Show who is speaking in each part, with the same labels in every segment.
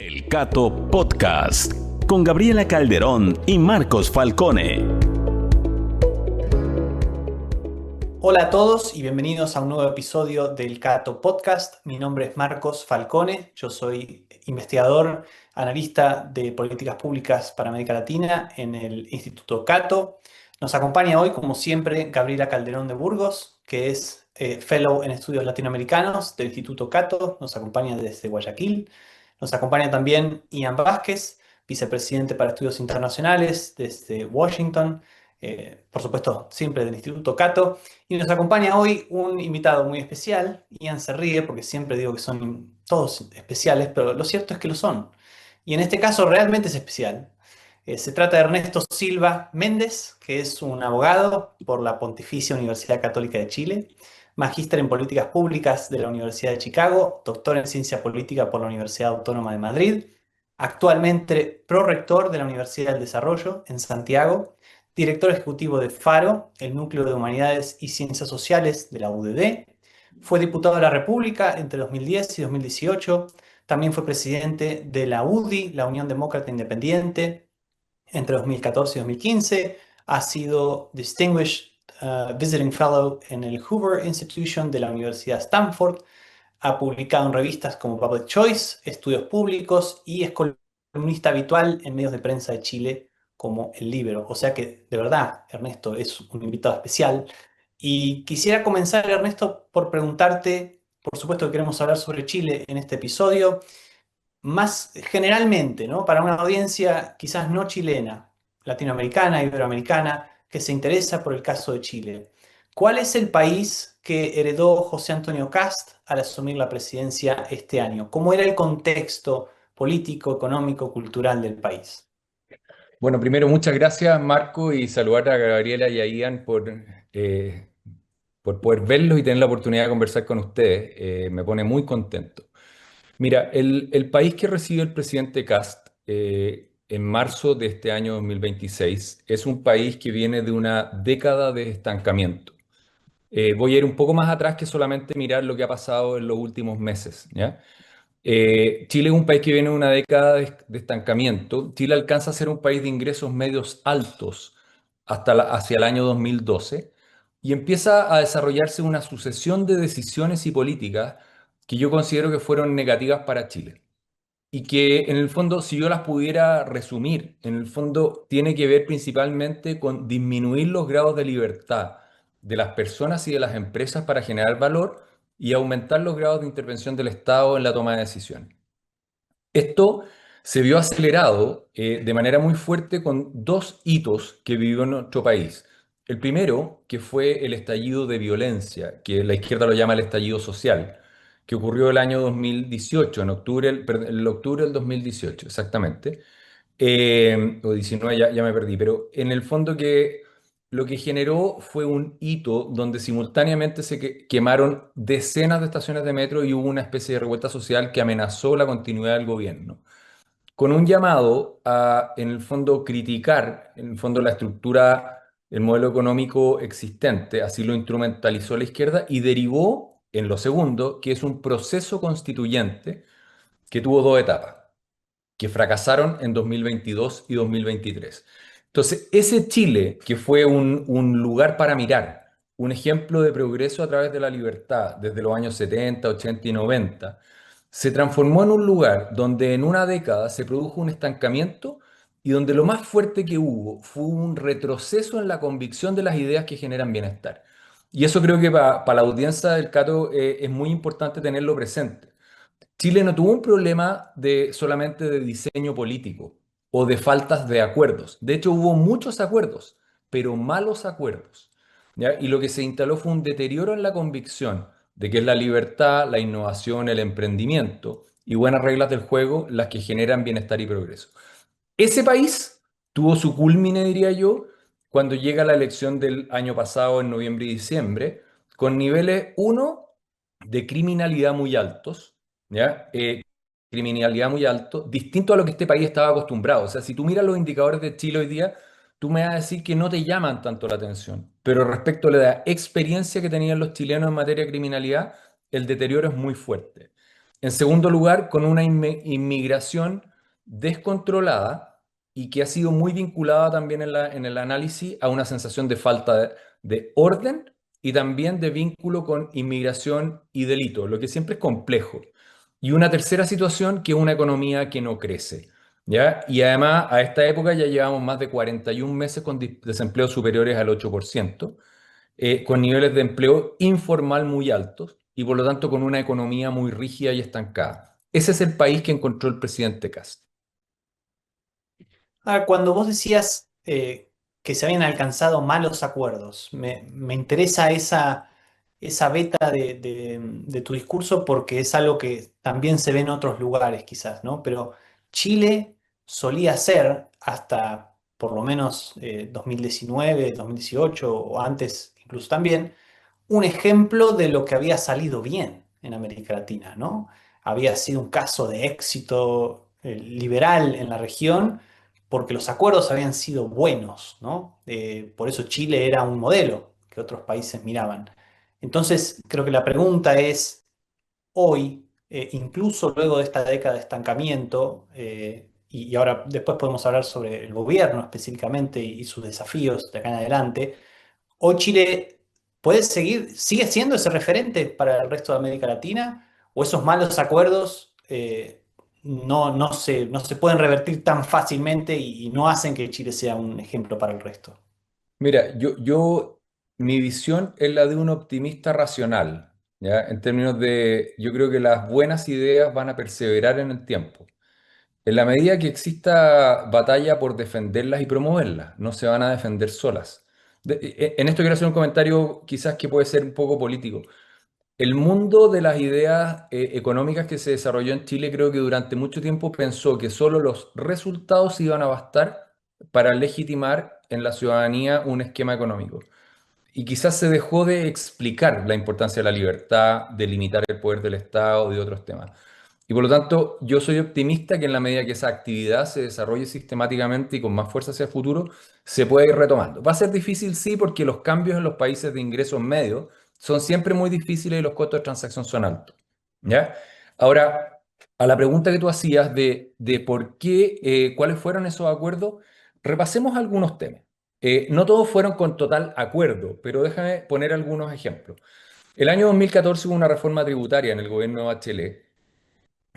Speaker 1: El Cato Podcast con Gabriela Calderón y Marcos Falcone.
Speaker 2: Hola a todos y bienvenidos a un nuevo episodio del Cato Podcast. Mi nombre es Marcos Falcone, yo soy investigador, analista de políticas públicas para América Latina en el Instituto Cato. Nos acompaña hoy, como siempre, Gabriela Calderón de Burgos, que es Fellow en Estudios Latinoamericanos del Instituto Cato. Nos acompaña desde Guayaquil. Nos acompaña también Ian Vázquez, vicepresidente para Estudios Internacionales desde Washington. Por supuesto, siempre del Instituto Cato. Y nos acompaña hoy un invitado muy especial. Ian se ríe porque siempre digo que son todos especiales, pero lo cierto es que lo son. Y en este caso realmente es especial. Se trata de Ernesto Silva Méndez, que es un abogado por la Pontificia Universidad Católica de Chile, magíster en políticas públicas de la Universidad de Chicago, doctor en ciencia política por la Universidad Autónoma de Madrid, actualmente prorector de la Universidad del Desarrollo en Santiago, director ejecutivo de FARO, el Núcleo de Humanidades y Ciencias Sociales de la UDD. Fue diputado de la República entre 2010 y 2018. También fue presidente de la UDI, la Unión Demócrata Independiente, entre 2014 y 2015. Ha sido Distinguished Visiting Fellow en el Hoover Institution de la Universidad Stanford. Ha publicado en revistas como Public Choice, Estudios Públicos y es columnista habitual en medios de prensa de Chile como El Libero. O sea que, de verdad, Ernesto es un invitado especial. Y quisiera comenzar, Ernesto, por preguntarte, por supuesto que queremos hablar sobre Chile en este episodio, más generalmente, ¿no? Para una audiencia quizás no chilena, latinoamericana, iberoamericana, que se interesa por el caso de Chile. ¿Cuál es el país que heredó José Antonio Kast al asumir la presidencia este año? ¿Cómo era el contexto político, económico, cultural del país?
Speaker 3: Bueno, primero, muchas gracias, Marco, y saludar a Gabriela y a Ian por poder verlos y tener la oportunidad de conversar con ustedes. Me pone muy contento. Mira, el país que recibe el presidente Kast en marzo de este año 2026 es un país que viene de una década de estancamiento. Voy a ir un poco más atrás que solamente mirar lo que ha pasado en los últimos meses, ¿ya? Chile es un país que viene de una década de estancamiento. Chile alcanza a ser un país de ingresos medios altos hacia el año 2012 y empieza a desarrollarse una sucesión de decisiones y políticas que yo considero que fueron negativas para Chile. Y que en el fondo, si yo las pudiera resumir, en el fondo tiene que ver principalmente con disminuir los grados de libertad de las personas y de las empresas para generar valor y aumentar los grados de intervención del Estado en la toma de decisiones. Esto se vio acelerado de manera muy fuerte con dos hitos que vivió nuestro país. El primero, que fue el estallido de violencia, que la izquierda lo llama el estallido social, que ocurrió el año 2018, en octubre, el octubre del 2018, exactamente. O 19, ya me perdí, pero en el fondo que lo que generó fue un hito donde simultáneamente quemaron decenas de estaciones de metro y hubo una especie de revuelta social que amenazó la continuidad del gobierno, con un llamado a, en el fondo, criticar, en el fondo, la estructura, el modelo económico existente. Así lo instrumentalizó la izquierda y derivó en lo segundo, que es un proceso constituyente que tuvo dos etapas que fracasaron en 2022 y 2023. Entonces, ese Chile, que fue un lugar para mirar, un ejemplo de progreso a través de la libertad desde los años 70, 80 y 90, se transformó en un lugar donde en una década se produjo un estancamiento y donde lo más fuerte que hubo fue un retroceso en la convicción de las ideas que generan bienestar. Y eso creo que para la audiencia del Cato es muy importante tenerlo presente. Chile no tuvo un problema solamente de diseño político o de faltas de acuerdos. De hecho, hubo muchos acuerdos, pero malos acuerdos, ¿ya? Y lo que se instaló fue un deterioro en la convicción de que es la libertad, la innovación, el emprendimiento y buenas reglas del juego las que generan bienestar y progreso. Ese país tuvo su culmine, diría yo, cuando llega la elección del año pasado, en noviembre y diciembre, con niveles, uno, de criminalidad muy altos, ¿ya? Criminalidad muy alto, distinto a lo que este país estaba acostumbrado. O sea, si tú miras los indicadores de Chile hoy día, tú me vas a decir que no te llaman tanto la atención. Pero respecto a la experiencia que tenían los chilenos en materia de criminalidad, el deterioro es muy fuerte. En segundo lugar, con una inmigración descontrolada y que ha sido muy vinculada también en el análisis a una sensación de falta de orden y también de vínculo con inmigración y delito, lo que siempre es complejo. Y una tercera situación que es una economía que no crece. ¿Ya? Y además, a esta época ya llevamos más de 41 meses con desempleo superiores al 8%, con niveles de empleo informal muy altos y por lo tanto con una economía muy rígida y estancada. Ese es el país que encontró el presidente Kast.
Speaker 2: Ahora, cuando vos decías que se habían alcanzado malos acuerdos, me interesa esa beta de tu discurso porque es algo que también se ve en otros lugares quizás, ¿no? Pero Chile solía ser, hasta por lo menos 2019, 2018 o antes incluso también, un ejemplo de lo que había salido bien en América Latina, ¿no? Había sido un caso de éxito liberal en la región porque los acuerdos habían sido buenos, ¿no? Por eso Chile era un modelo que otros países miraban. Entonces, creo que la pregunta es, hoy, incluso luego de esta década de estancamiento, y ahora después podemos hablar sobre el gobierno específicamente y sus desafíos de acá en adelante, ¿hoy Chile sigue siendo ese referente para el resto de América Latina? ¿O esos malos acuerdos no se pueden revertir tan fácilmente y no hacen que Chile sea un ejemplo para el resto?
Speaker 3: Mira, mi visión es la de un optimista racional, ¿ya? En términos de, yo creo que las buenas ideas van a perseverar en el tiempo. En la medida que exista batalla por defenderlas y promoverlas, no se van a defender solas. En esto quiero hacer un comentario quizás que puede ser un poco político. El mundo de las ideas económicas que se desarrolló en Chile creo que durante mucho tiempo pensó que solo los resultados iban a bastar para legitimar en la ciudadanía un esquema económico. Y quizás se dejó de explicar la importancia de la libertad, de limitar el poder del Estado, de otros temas. Y por lo tanto, yo soy optimista que en la medida que esa actividad se desarrolle sistemáticamente y con más fuerza hacia el futuro, se puede ir retomando. Va a ser difícil, sí, porque los cambios en los países de ingresos medios son siempre muy difíciles y los costos de transacción son altos. ¿Ya? Ahora, a la pregunta que tú hacías de por qué, cuáles fueron esos acuerdos, repasemos algunos temas. No todos fueron con total acuerdo, pero déjame poner algunos ejemplos. El año 2014 hubo una reforma tributaria en el gobierno de Bachelet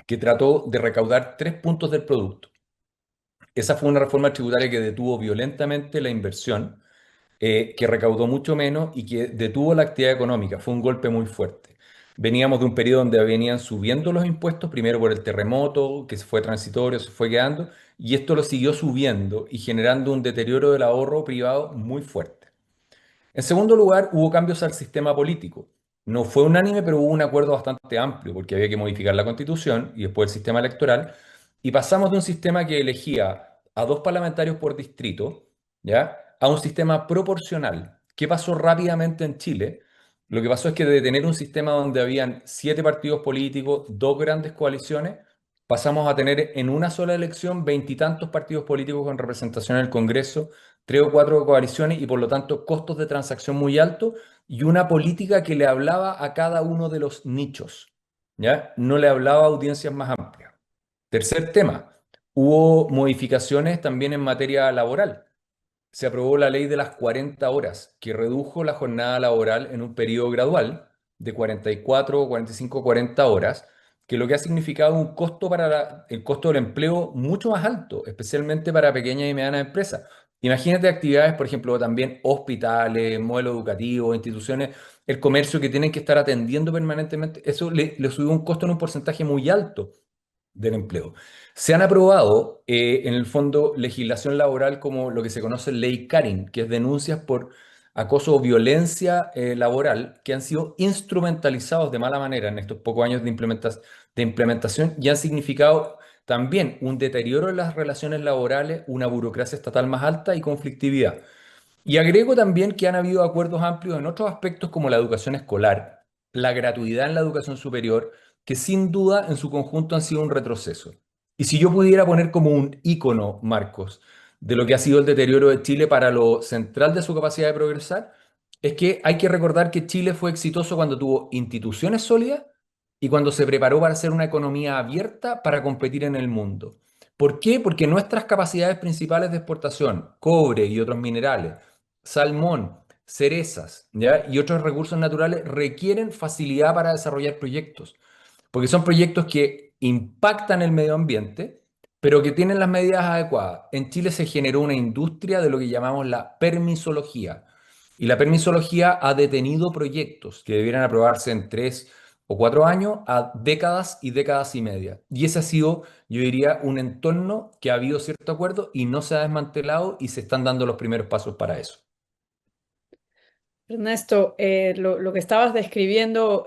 Speaker 3: que trató de recaudar 3 puntos del producto. Esa fue una reforma tributaria que detuvo violentamente la inversión, que recaudó mucho menos y que detuvo la actividad económica. Fue un golpe muy fuerte. Veníamos de un periodo donde venían subiendo los impuestos, primero por el terremoto, que se fue transitorio, se fue quedando, y esto lo siguió subiendo y generando un deterioro del ahorro privado muy fuerte. En segundo lugar, hubo cambios al sistema político. No fue unánime, pero hubo un acuerdo bastante amplio, porque había que modificar la constitución y después el sistema electoral, y pasamos de un sistema que elegía a 2 parlamentarios por distrito, ¿ya? A un sistema proporcional. ¿Qué pasó rápidamente en Chile? Lo que pasó es que de tener un sistema donde habían 7 partidos políticos, 2 grandes coaliciones, pasamos a tener en una sola elección veintitantos partidos políticos con representación en el Congreso, 3 o 4 coaliciones y por lo tanto costos de transacción muy altos y una política que le hablaba a cada uno de los nichos, ¿ya? No le hablaba a audiencias más amplias. Tercer tema, hubo modificaciones también en materia laboral. Se aprobó la ley de las 40 horas, que redujo la jornada laboral en un periodo gradual de 44, 45, 40 horas, que lo que ha significado un costo para el costo del empleo mucho más alto, especialmente para pequeñas y medianas empresas. Imagínate actividades, por ejemplo, también hospitales, modelos educativos, instituciones, el comercio que tienen que estar atendiendo permanentemente, eso le subió un costo en un porcentaje muy alto del empleo. Se han aprobado, en el fondo, legislación laboral como lo que se conoce ley Carin, que es denuncias por acoso o violencia laboral que han sido instrumentalizados de mala manera en estos pocos años de implementación y han significado también un deterioro en las relaciones laborales, una burocracia estatal más alta y conflictividad. Y agrego también que han habido acuerdos amplios en otros aspectos como la educación escolar, la gratuidad en la educación superior, que sin duda en su conjunto han sido un retroceso. Y si yo pudiera poner como un ícono, Marcos, de lo que ha sido el deterioro de Chile para lo central de su capacidad de progresar, es que hay que recordar que Chile fue exitoso cuando tuvo instituciones sólidas y cuando se preparó para ser una economía abierta para competir en el mundo. ¿Por qué? Porque nuestras capacidades principales de exportación, cobre y otros minerales, salmón, cerezas, ¿ya? Y otros recursos naturales requieren facilidad para desarrollar proyectos, porque son proyectos que impactan el medio ambiente, pero que tienen las medidas adecuadas. En Chile se generó una industria de lo que llamamos la permisología. Y la permisología ha detenido proyectos que debieran aprobarse en 3 o 4 años a décadas y décadas y media. Y ese ha sido, yo diría, un entorno que ha habido cierto acuerdo y no se ha desmantelado y se están dando los primeros pasos para eso.
Speaker 4: Ernesto, lo que estabas describiendo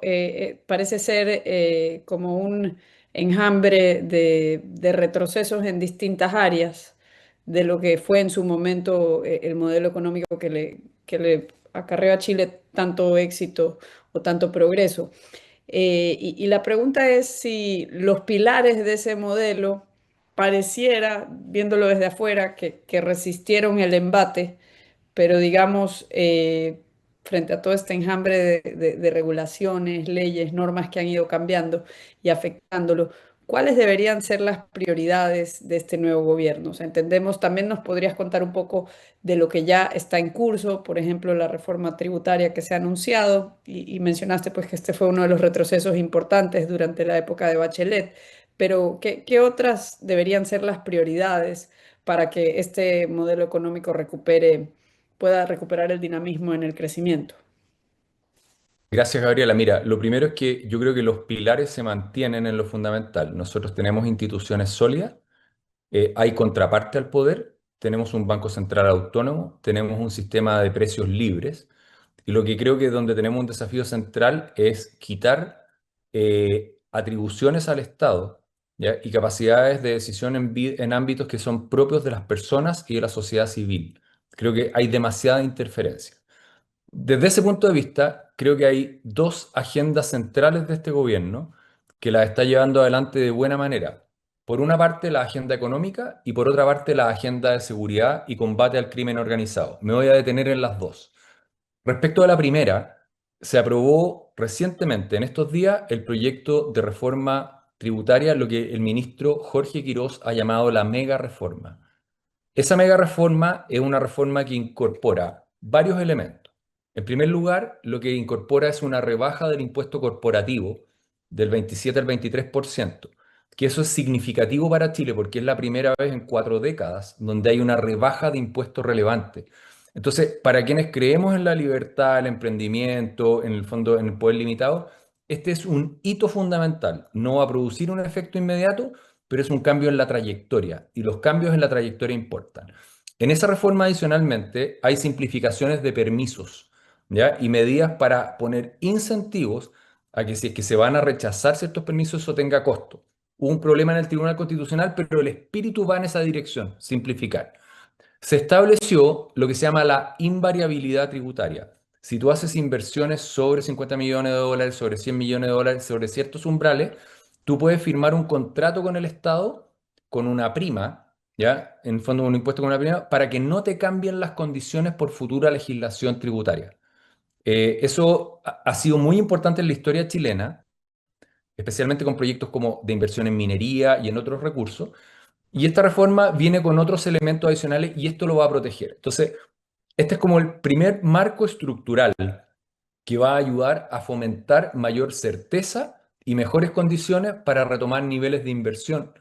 Speaker 4: parece ser como un enjambre de retrocesos en distintas áreas de lo que fue en su momento el modelo económico que le acarreó a Chile tanto éxito o tanto progreso. Y la pregunta es si los pilares de ese modelo pareciera, viéndolo desde afuera, que resistieron el embate, pero digamos, frente a todo este enjambre de regulaciones, leyes, normas que han ido cambiando y afectándolo, ¿cuáles deberían ser las prioridades de este nuevo gobierno? O sea, entendemos, también nos podrías contar un poco de lo que ya está en curso, por ejemplo, la reforma tributaria que se ha anunciado, y mencionaste pues que este fue uno de los retrocesos importantes durante la época de Bachelet, pero ¿qué otras deberían ser las prioridades para que este modelo económico pueda recuperar el dinamismo en el crecimiento?
Speaker 3: Gracias, Gabriela. Mira, lo primero es que yo creo que los pilares se mantienen en lo fundamental. Nosotros tenemos instituciones sólidas, hay contraparte al poder, tenemos un Banco Central autónomo, tenemos un sistema de precios libres, y lo que creo que donde tenemos un desafío central es quitar atribuciones al Estado, ¿ya? Y capacidades de decisión en ámbitos que son propios de las personas y de la sociedad civil. Creo que hay demasiada interferencia. Desde ese punto de vista, creo que hay dos agendas centrales de este gobierno que las está llevando adelante de buena manera. Por una parte, la agenda económica y por otra parte, la agenda de seguridad y combate al crimen organizado. Me voy a detener en las dos. Respecto a la primera, se aprobó recientemente, en estos días, el proyecto de reforma tributaria, lo que el ministro Jorge Quirós ha llamado la mega reforma. Esa mega reforma es una reforma que incorpora varios elementos. En primer lugar, lo que incorpora es una rebaja del impuesto corporativo del 27 al 23%, que eso es significativo para Chile porque es la primera vez en 4 décadas donde hay una rebaja de impuestos relevante. Entonces, para quienes creemos en la libertad, el emprendimiento, en el fondo, en el poder limitado, este es un hito fundamental. No va a producir un efecto inmediato, pero es un cambio en la trayectoria y los cambios en la trayectoria importan. En esa reforma adicionalmente hay simplificaciones de permisos, ¿ya? Y medidas para poner incentivos a que si es que se van a rechazar ciertos permisos eso tenga costo. Hubo un problema en el Tribunal Constitucional, pero el espíritu va en esa dirección, simplificar. Se estableció lo que se llama la invariabilidad tributaria. Si tú haces inversiones sobre 50 millones de dólares, sobre 100 millones de dólares, sobre ciertos umbrales, tú puedes firmar un contrato con el Estado con una prima, ¿ya? En el fondo, un impuesto con una prima, para que no te cambien las condiciones por futura legislación tributaria. Eso ha sido muy importante en la historia chilena, especialmente con proyectos como de inversión en minería y en otros recursos. Y esta reforma viene con otros elementos adicionales y esto lo va a proteger. Entonces, este es como el primer marco estructural que va a ayudar a fomentar mayor certeza y mejores condiciones para retomar niveles de inversión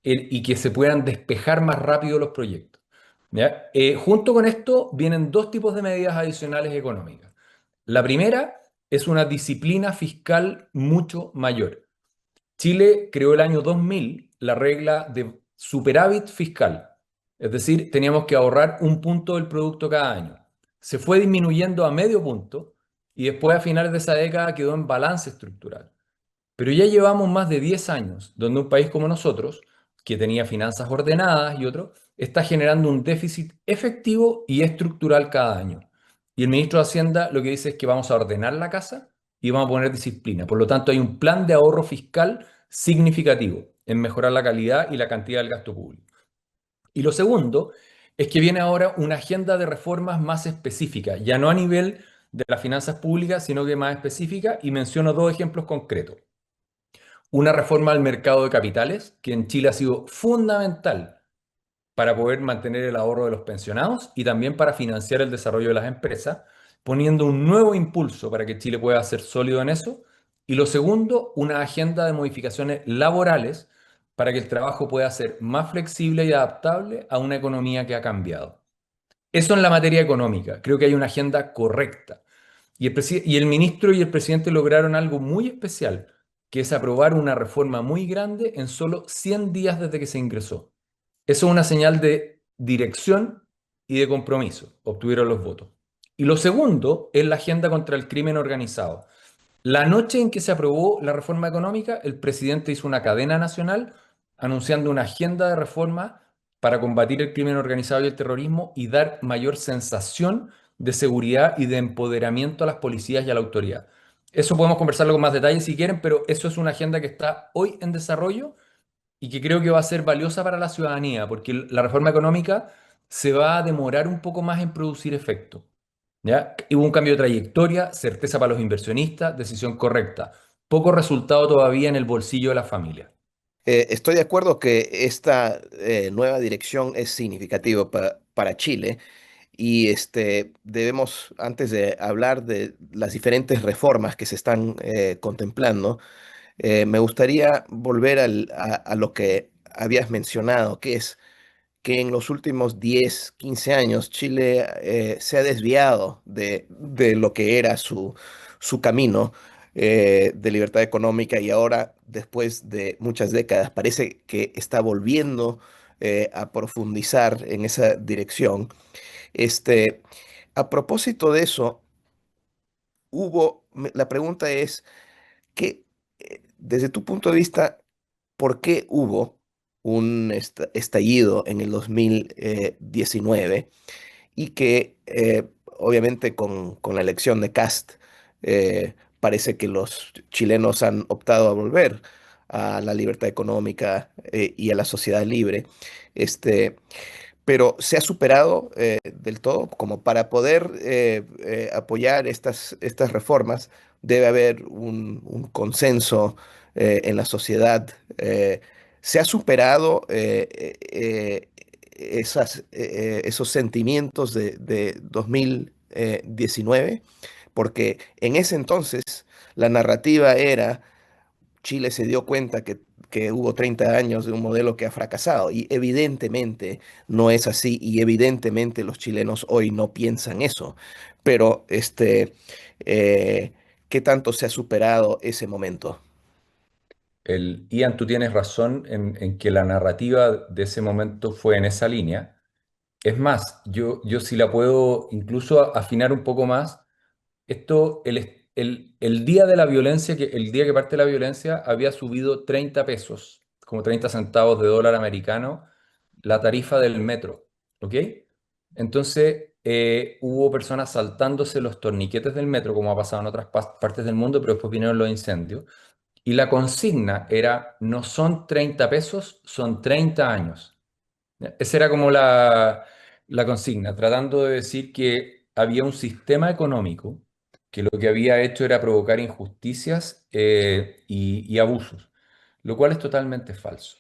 Speaker 3: y que se puedan despejar más rápido los proyectos. ¿Ya? Junto con esto vienen dos tipos de medidas adicionales económicas. La primera es una disciplina fiscal mucho mayor. Chile creó el año 2000 la regla de superávit fiscal, es decir, teníamos que ahorrar 1 punto del producto cada año. Se fue disminuyendo a medio punto y después a finales de esa década quedó en balance estructural. Pero ya llevamos más de 10 años donde un país como nosotros, que tenía finanzas ordenadas y otro, está generando un déficit efectivo y estructural cada año. Y el ministro de Hacienda lo que dice es que vamos a ordenar la casa y vamos a poner disciplina. Por lo tanto, hay un plan de ahorro fiscal significativo en mejorar la calidad y la cantidad del gasto público. Y lo segundo es que viene ahora una agenda de reformas más específica, ya no a nivel de las finanzas públicas, sino que más específica, y menciono dos ejemplos concretos. una reforma al mercado de capitales, que en Chile ha sido fundamental para poder mantener el ahorro de los pensionados y también para financiar el desarrollo de las empresas, poniendo un nuevo impulso para que Chile pueda ser sólido en eso. Y lo segundo, una agenda de modificaciones laborales para que el trabajo pueda ser más flexible y adaptable a una economía que ha cambiado. Eso en la materia económica. Creo que hay una agenda correcta. Y el ministro y el presidente lograron algo muy especial, que es aprobar una reforma muy grande en solo 100 días desde que se ingresó. Eso es una señal de dirección y de compromiso. Obtuvieron los votos. Y lo segundo es la agenda contra el crimen organizado. La noche en que se aprobó la reforma económica, el presidente hizo una cadena nacional anunciando una agenda de reforma para combatir el crimen organizado y el terrorismo y dar mayor sensación de seguridad y de empoderamiento a las policías y a la autoridad. Eso podemos conversarlo con más detalle si quieren, pero eso es una agenda que está hoy en desarrollo y que creo que va a ser valiosa para la ciudadanía, porque la reforma económica se va a demorar un poco más en producir efecto. ¿Ya? Hubo un cambio de trayectoria, certeza para los inversionistas, decisión correcta. Poco resultado todavía en el bolsillo de la familia.
Speaker 5: Estoy de acuerdo que esta nueva dirección es significativa para Chile y debemos, antes de hablar de las diferentes reformas que se están contemplando, me gustaría volver a lo que habías mencionado, que es que en los últimos 10, 15 años Chile se ha desviado de lo que era su camino de libertad económica y ahora, después de muchas décadas, parece que está volviendo a profundizar en esa dirección. Este, a propósito de eso, la pregunta es que, desde tu punto de vista, ¿por qué hubo un estallido en el 2019 y que obviamente con la elección de Cast parece que los chilenos han optado a volver a la libertad económica y a la sociedad libre? Este, pero se ha superado del todo, como para poder apoyar estas reformas, debe haber un consenso en la sociedad. Se ha superado esos sentimientos de 2019, porque en ese entonces la narrativa era Chile se dio cuenta que hubo 30 años de un modelo que ha fracasado y evidentemente no es así y evidentemente los chilenos hoy no piensan eso. Pero ¿qué tanto se ha superado ese momento?
Speaker 3: Ian, tú tienes razón en que la narrativa de ese momento fue en esa línea. Es más, yo sí la puedo incluso afinar un poco más. Esto, el día de la violencia, el día que parte la violencia, había subido 30 pesos, como 30 centavos de dólar americano, la tarifa del metro, ¿ok? Entonces, hubo personas saltándose los torniquetes del metro, como ha pasado en otras partes del mundo, pero después vinieron los incendios. Y la consigna era, no son 30 pesos, son 30 años. ¿Ya? Esa era como la consigna, tratando de decir que había un sistema económico que lo que había hecho era provocar injusticias y abusos, lo cual es totalmente falso.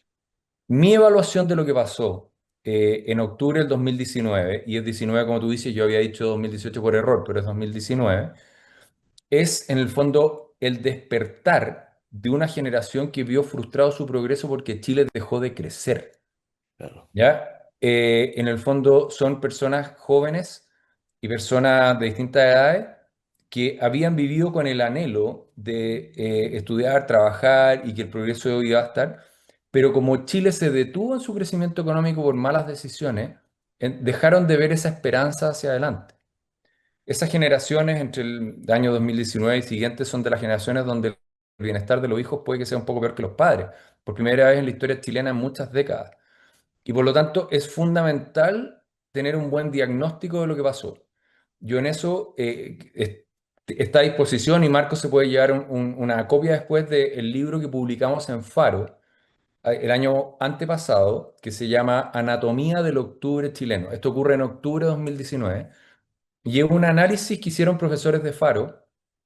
Speaker 3: Mi evaluación de lo que pasó en octubre del 2019, y es 19 como tú dices, yo había dicho 2018 por error, pero es 2019, es en el fondo el despertar de una generación que vio frustrado su progreso porque Chile dejó de crecer.
Speaker 5: Claro.
Speaker 3: ¿Ya? En el fondo son personas jóvenes y personas de distintas edades que habían vivido con el anhelo de estudiar, trabajar y que el progreso iba a estar, pero como Chile se detuvo en su crecimiento económico por malas decisiones, dejaron de ver esa esperanza hacia adelante. Esas generaciones entre el año 2019 y siguientes son de las generaciones donde el bienestar de los hijos puede que sea un poco peor que los padres, por primera vez en la historia chilena en muchas décadas. Y por lo tanto es fundamental tener un buen diagnóstico de lo que pasó. Yo en eso está a disposición y Marco se puede llevar una copia después del libro que publicamos en Faro el año antepasado, que se llama Anatomía del Octubre Chileno. Esto ocurre en octubre de 2019 y es un análisis que hicieron profesores de Faro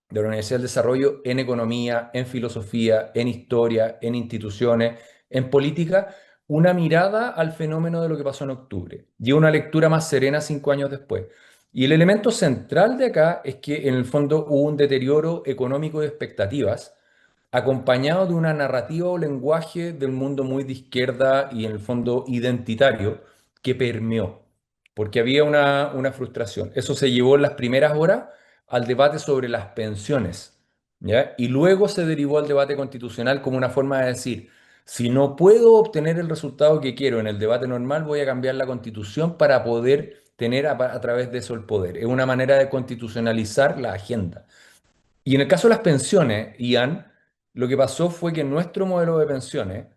Speaker 3: de la Universidad del Desarrollo en economía, en filosofía, en historia, en instituciones, en política, una mirada al fenómeno de lo que pasó en octubre y una lectura más serena 5 años después. Y el elemento central de acá es que en el fondo hubo un deterioro económico de expectativas acompañado de una narrativa o lenguaje del mundo muy de izquierda y en el fondo identitario que permeó, porque había una frustración. Eso se llevó en las primeras horas al debate sobre las pensiones, ¿ya? Y luego se derivó al debate constitucional como una forma de decir, si no puedo obtener el resultado que quiero en el debate normal, voy a cambiar la constitución para poder tener a través de eso el poder. Es una manera de constitucionalizar la agenda. Y en el caso de las pensiones, Ian, lo que pasó fue que nuestro modelo de pensiones,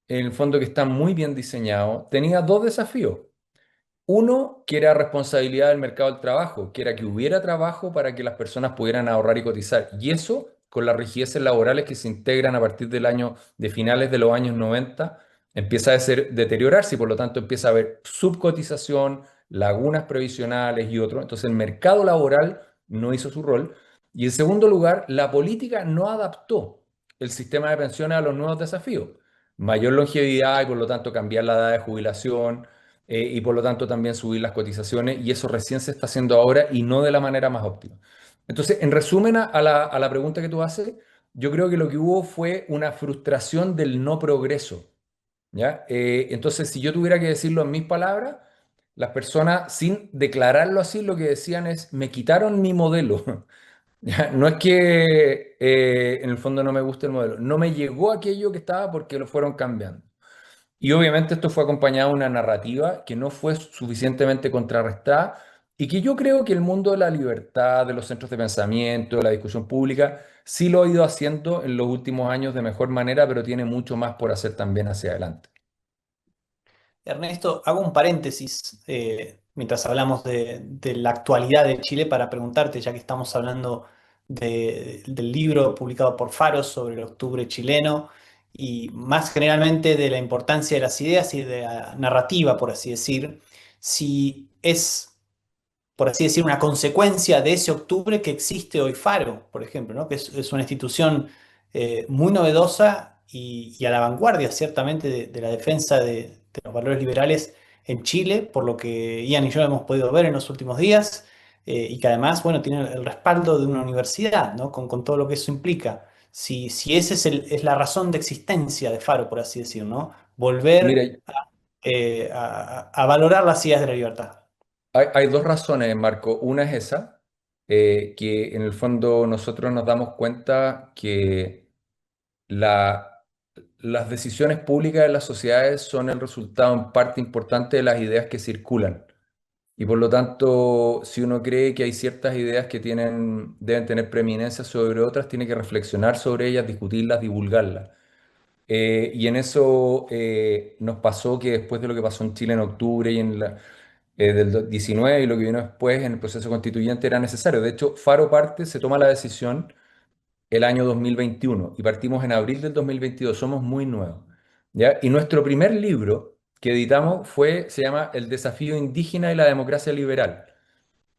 Speaker 3: en el fondo que está muy bien diseñado, tenía dos desafíos. Uno, que era responsabilidad del mercado del trabajo, que era que hubiera trabajo para que las personas pudieran ahorrar y cotizar. Y eso, con las rigideces laborales que se integran a partir del año, de finales de los años 90, empieza a deteriorarse y por lo tanto empieza a haber subcotización, lagunas previsionales y otro. Entonces el mercado laboral no hizo su rol. Y en segundo lugar, la política no adaptó el sistema de pensiones a los nuevos desafíos. Mayor longevidad y por lo tanto cambiar la edad de jubilación y por lo tanto también subir las cotizaciones y eso recién se está haciendo ahora y no de la manera más óptima. Entonces, en resumen a la pregunta que tú haces, yo creo que lo que hubo fue una frustración del no progreso, ¿ya? Entonces, si yo tuviera que decirlo en mis palabras, las personas, sin declararlo así, lo que decían es, me quitaron mi modelo. ¿Ya? No es que en el fondo no me guste el modelo, no me llegó aquello que estaba porque lo fueron cambiando. Y obviamente esto fue acompañado de una narrativa que no fue suficientemente contrarrestada y que yo creo que el mundo de la libertad, de los centros de pensamiento, de la discusión pública, sí lo ha ido haciendo en los últimos años de mejor manera, pero tiene mucho más por hacer también hacia adelante.
Speaker 2: Ernesto, hago un paréntesis mientras hablamos de la actualidad de Chile para preguntarte, ya que estamos hablando del libro publicado por Faros sobre el octubre chileno y más generalmente de la importancia de las ideas y de la narrativa, por así decir, si es por así decir, una consecuencia de ese octubre que existe hoy Faro, por ejemplo, ¿no? Que es una institución muy novedosa y a la vanguardia, ciertamente, de la defensa de los valores liberales en Chile, por lo que Ian y yo hemos podido ver en los últimos días, y que además, bueno, tiene el respaldo de una universidad, ¿no? Con todo lo que eso implica. Si esa es la razón de existencia de Faro, por así decir, ¿no?
Speaker 3: Mira,
Speaker 2: Volver a valorar las ideas de la libertad.
Speaker 3: hay dos razones, Marco. Una es esa, que en el fondo nosotros nos damos cuenta que la, las decisiones públicas de las sociedades son el resultado en parte importante de las ideas que circulan. Y por lo tanto, si uno cree que hay ciertas ideas que deben tener preeminencia sobre otras, tiene que reflexionar sobre ellas, discutirlas, divulgarlas. Y en eso nos pasó que después de lo que pasó en Chile en octubre y del 19 y lo que vino después en el proceso constituyente era necesario. De hecho, Faro parte, se toma la decisión el año 2021 y partimos en abril del 2022. Somos muy nuevos, ¿ya? Y nuestro primer libro que editamos se llama El desafío indígena y la democracia liberal,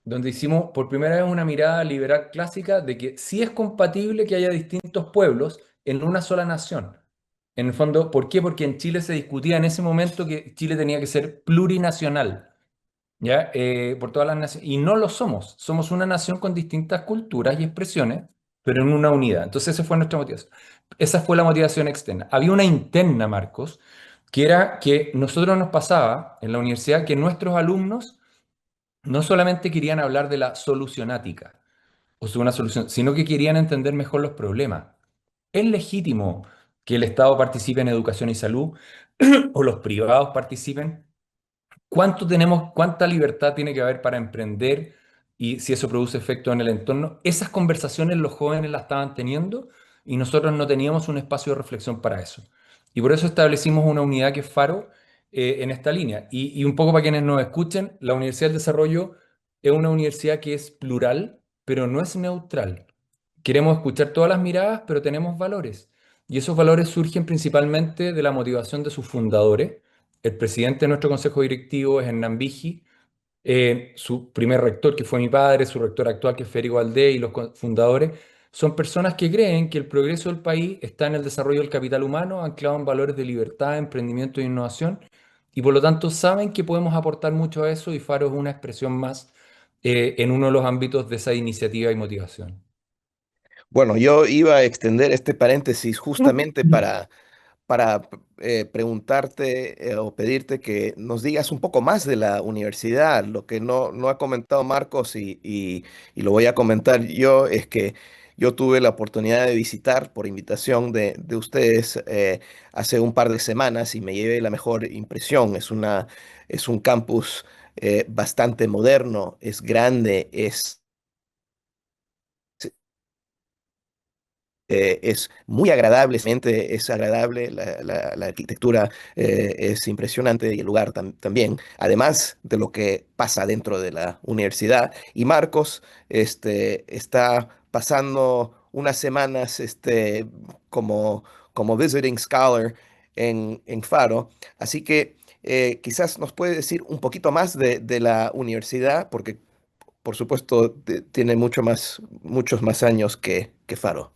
Speaker 3: donde hicimos por primera vez una mirada liberal clásica de que sí es compatible que haya distintos pueblos en una sola nación. En el fondo, ¿por qué? Porque en Chile se discutía en ese momento que Chile tenía que ser plurinacional. ¿Ya? Por todas las naciones. Y no lo somos. Somos una nación con distintas culturas y expresiones, pero en una unidad. Entonces, esa fue nuestra motivación. Esa fue la motivación externa. Había una interna, Marcos, que era que nosotros nos pasaba en la universidad que nuestros alumnos no solamente querían hablar de la solucionática, o sea, una solución, sino que querían entender mejor los problemas. ¿Es legítimo que el Estado participe en educación y salud o los privados participen? ¿Cuánta libertad tiene que haber para emprender y si eso produce efecto en el entorno? Esas conversaciones los jóvenes las estaban teniendo y nosotros no teníamos un espacio de reflexión para eso. Y por eso establecimos una unidad que es Faro en esta línea. Y un poco para quienes nos escuchen, la Universidad del Desarrollo es una universidad que es plural, pero no es neutral. Queremos escuchar todas las miradas, pero tenemos valores. Y esos valores surgen principalmente de la motivación de sus fundadores. El presidente de nuestro consejo directivo es Hernán Vigi, su primer rector, que fue mi padre, su rector actual, que es Federico Valdés, y los fundadores son personas que creen que el progreso del país está en el desarrollo del capital humano, anclado en valores de libertad, emprendimiento e innovación, y por lo tanto saben que podemos aportar mucho a eso y Faro es una expresión más en uno de los ámbitos de esa iniciativa y motivación.
Speaker 5: Bueno, yo iba a extender este paréntesis justamente para preguntarte o pedirte que nos digas un poco más de la universidad. Lo que no ha comentado Marcos y lo voy a comentar yo es que yo tuve la oportunidad de visitar por invitación de ustedes hace un par de semanas y me llevé la mejor impresión. Es un campus bastante moderno, es grande, es muy agradable, es agradable, la arquitectura es impresionante y el lugar también, además de lo que pasa dentro de la universidad. Y Marcos está pasando unas semanas como visiting scholar en Faro, así que quizás nos puede decir un poquito más de la universidad, porque por supuesto tiene muchos más años que Faro.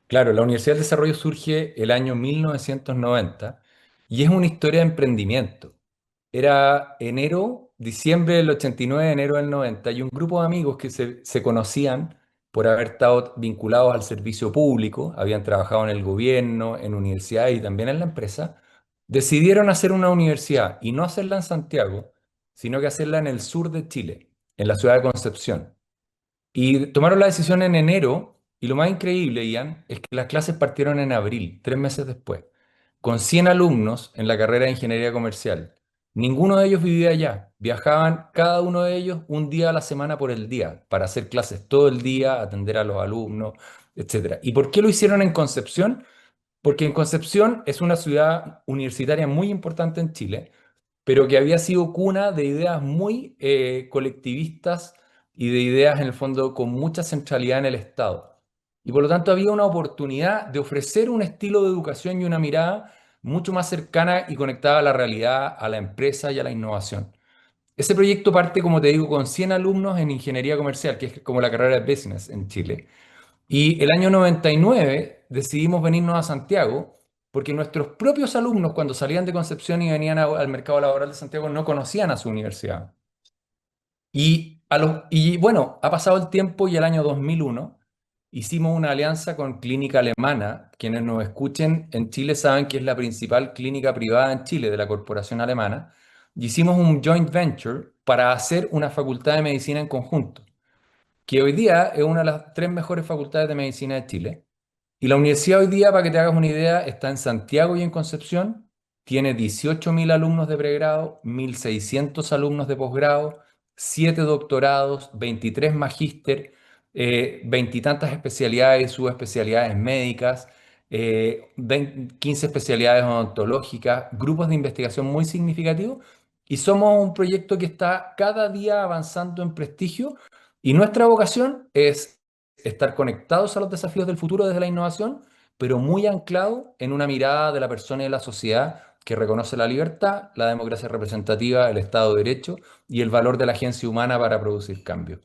Speaker 3: Claro, la Universidad del Desarrollo surge el año 1990 y es una historia de emprendimiento. Era diciembre del 89, enero del 90, y un grupo de amigos que se conocían por haber estado vinculados al servicio público, habían trabajado en el gobierno, en universidades y también en la empresa, decidieron hacer una universidad y no hacerla en Santiago, sino que hacerla en el sur de Chile, en la ciudad de Concepción. Y tomaron la decisión en enero, y lo más increíble, Ian, es que las clases partieron en abril, 3 meses después, con 100 alumnos en la carrera de Ingeniería Comercial. Ninguno de ellos vivía allá. Viajaban cada uno de ellos un día a la semana por el día, para hacer clases todo el día, atender a los alumnos, etcétera. ¿Y por qué lo hicieron en Concepción? Porque en Concepción es una ciudad universitaria muy importante en Chile, pero que había sido cuna de ideas muy colectivistas y de ideas en el fondo con mucha centralidad en el Estado. Y por lo tanto había una oportunidad de ofrecer un estilo de educación y una mirada mucho más cercana y conectada a la realidad, a la empresa y a la innovación. Ese proyecto parte, como te digo, con 100 alumnos en ingeniería comercial, que es como la carrera de business en Chile. Y el año 99 decidimos venirnos a Santiago porque nuestros propios alumnos, cuando salían de Concepción y venían al mercado laboral de Santiago, no conocían a su universidad. Y bueno, ha pasado el tiempo y el año 2001 hicimos una alianza con Clínica Alemana. Quienes nos escuchen en Chile saben que es la principal clínica privada en Chile de la corporación alemana. Y hicimos un joint venture para hacer una facultad de medicina en conjunto, que hoy día es una de las 3 mejores facultades de medicina de Chile. Y la universidad hoy día, para que te hagas una idea, está en Santiago y en Concepción. Tiene 18.000 alumnos de pregrado, 1.600 alumnos de posgrado, 7 doctorados, 23 magíster, veintitantas especialidades y subespecialidades médicas, 15 especialidades odontológicas, grupos de investigación muy significativos. Y somos un proyecto que está cada día avanzando en prestigio y nuestra vocación es estar conectados a los desafíos del futuro desde la innovación, pero muy anclado en una mirada de la persona y de la sociedad que reconoce la libertad, la democracia representativa, el Estado de Derecho y el valor de la agencia humana para producir cambio.